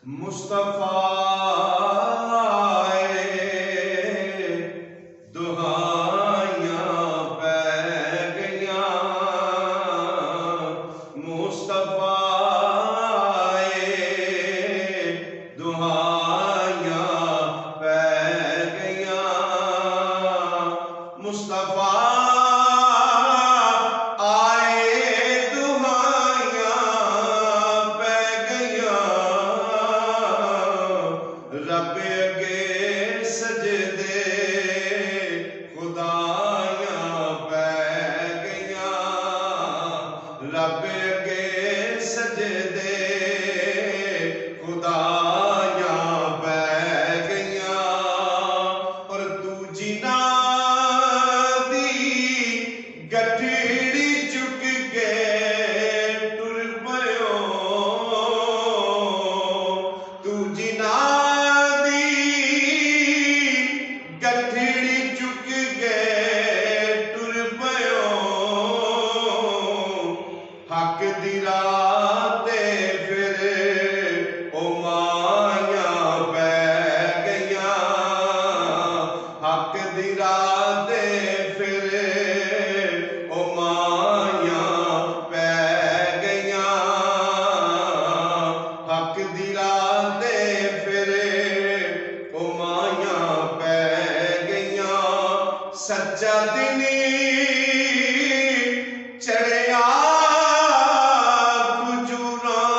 मुस्तफा दुहाइयां पै गईयां, मुस्तफा दुहाइयां पै गईयां, मुस्तफा रब अगे सजदे खुदाइयां पै गईयां, रब अगे सजदे खुदाइयां पै गईयां। और तू जिना दी गठड़ी चुक के टुर पयो, तू जिना गठड़ी चुक के टुर पयो, हक दी राह ते फिर ओ माइयां पै गईयां, हक दी राह ते फिर ओ माइयां पै गईयां, हक दी राह ते फिर ओ माइयां पै गईयां। सच्चा दिन चढ़िया खजूरां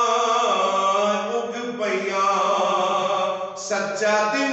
उग पईयां, सच्चा दिन